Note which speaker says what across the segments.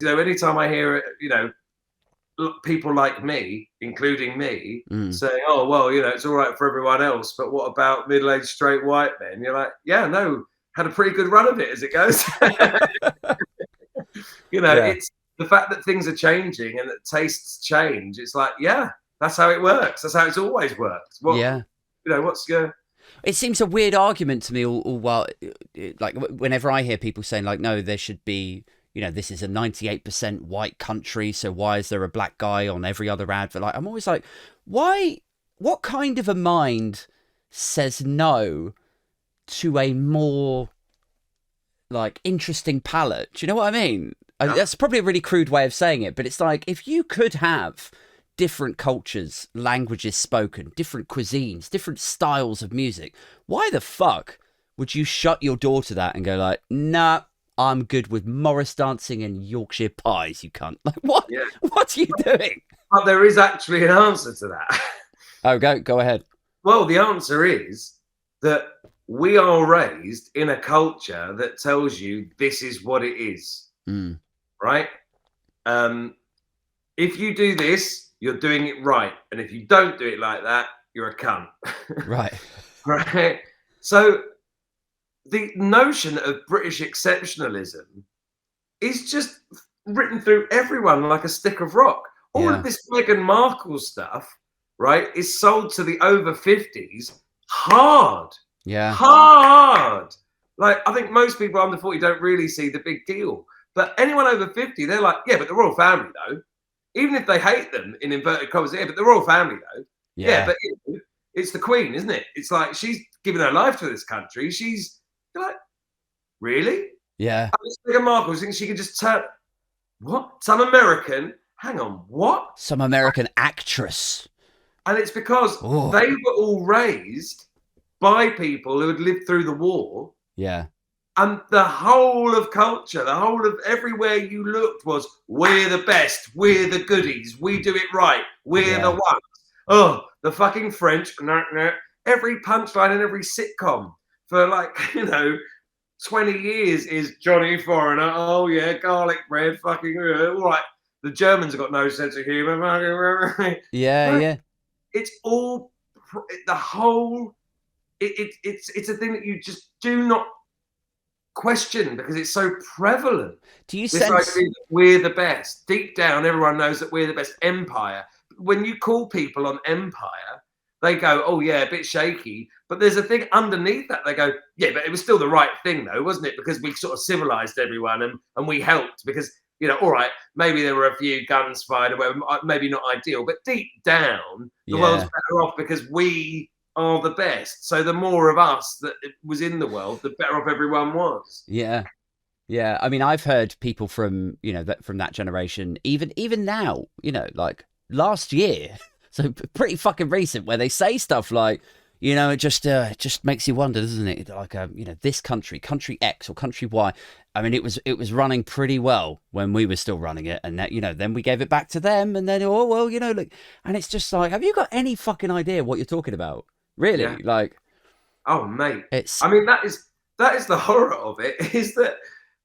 Speaker 1: anytime I hear, people like me, including me, saying, "Oh, well, it's all right for everyone else, but what about middle-aged straight white men?" You're like, "Yeah, no, had a pretty good run of it as it goes." It's the fact that things are changing and that tastes change. It's like, yeah, that's how it works. That's how it's always worked. What's your...
Speaker 2: It seems a weird argument to me all while, like, whenever I hear people saying, like, no, there should be, this is a 98% white country, so why is there a black guy on every other advert? Like, I'm always like, why? What kind of a mind says no to a more, like, interesting palette? Do you know what I mean? That's probably a really crude way of saying it, but it's like, if you could have different cultures, languages spoken, different cuisines, different styles of music, why the fuck would you shut your door to that and go like, nah, I'm good with Morris dancing and Yorkshire pies, you cunt? Like, what? Yeah. What are you doing?
Speaker 1: But there is actually an answer to that.
Speaker 2: Oh, go ahead.
Speaker 1: Well, the answer is that we are raised in a culture that tells you this is what it is, right? If you do this, you're doing it right. And if you don't do it like that, you're a cunt.
Speaker 2: Right.
Speaker 1: Right. So the notion of British exceptionalism is just written through everyone like a stick of rock. All of this Meghan Markle stuff, right, is sold to the over 50s hard.
Speaker 2: Yeah.
Speaker 1: Hard. Like, I think most people under 40 don't really see the big deal. But anyone over 50, they're like, yeah, but the royal family, though. Even if they hate them, in inverted commas, yeah, but the royal family, though. Yeah, but it's the Queen, isn't it? It's like, she's given her life to this country. You're like, really?
Speaker 2: Yeah.
Speaker 1: Meghan Markle thinks she can just turn... What? Some American... Hang on, what?
Speaker 2: Some American actress.
Speaker 1: And it's because they were all raised by people who had lived through the war.
Speaker 2: Yeah.
Speaker 1: And the whole of culture, the whole of everywhere you looked was, we're the best, we're the goodies, we do it right, we're the ones. Oh, the fucking French, every punchline in every sitcom for 20 years is Johnny Foreigner, oh yeah, garlic bread, fucking, all right. The Germans have got no sense of humour.
Speaker 2: Yeah.
Speaker 1: It's all, the whole, it's a thing that you just do not question because it's so prevalent.
Speaker 2: Do you sense
Speaker 1: that we're the best? Deep down, everyone knows that we're the best. Empire. When you call people on empire, they go, "Oh yeah, a bit shaky." But there's a thing underneath that. They go, "Yeah, but it was still the right thing, though, wasn't it? Because we sort of civilized everyone and we helped because." All right, maybe there were a few guns fired or whatever, maybe not ideal, but deep down, the world's better off because we are the best. So the more of us that was in the world, the better off everyone was.
Speaker 2: Yeah. I mean, I've heard people from, from that generation, even now, like last year, so pretty fucking recent, where they say stuff like, it just makes you wonder, doesn't it? Like, this country X or country Y. I mean, it was running pretty well when we were still running it, and that, then we gave it back to them, and then look, and it's just like, have you got any fucking idea what you're talking about? Really? Yeah. Like,
Speaker 1: oh mate, I mean, that is the horror of it, is that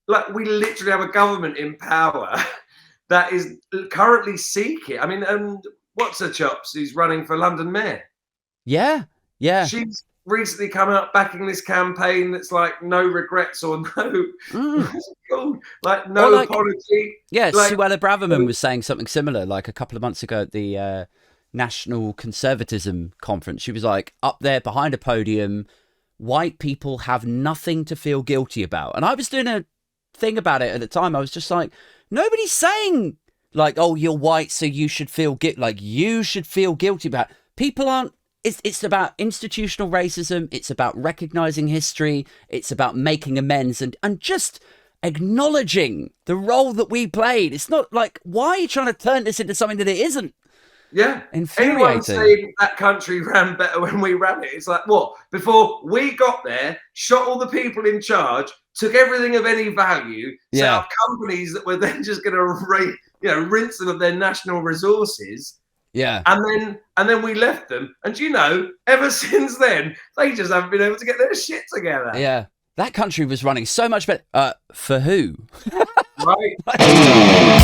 Speaker 1: like we literally have a government in power that is currently seeking. I mean, and what's her chops? Who's running for London Mayor?
Speaker 2: Yeah.
Speaker 1: She's recently come out backing this campaign that's like no regrets or like no apology.
Speaker 2: Yeah, like, Suella Braverman was saying something similar like a couple of months ago at the National Conservatism Conference. She was like up there behind a podium, white people have nothing to feel guilty about. And I was doing a thing about it at the time. I was just like, nobody's saying like, oh, you're white, so you should feel you should feel guilty about it. People aren't. It's about institutional racism. It's about recognizing history. It's about making amends and just acknowledging the role that we played. It's not like, why are you trying to turn this into something that it isn't?
Speaker 1: Yeah.
Speaker 2: Infuriating.
Speaker 1: Anyone saying that country ran better when we ran it? It's like, what? Before we got there, shot all the people in charge, took everything of any value, set up companies that were then just going to rinse them of their national resources.
Speaker 2: Yeah.
Speaker 1: And then we left them. And ever since then, they just haven't been able to get their shit together.
Speaker 2: Yeah. That country was running so much better. For who?
Speaker 1: Right.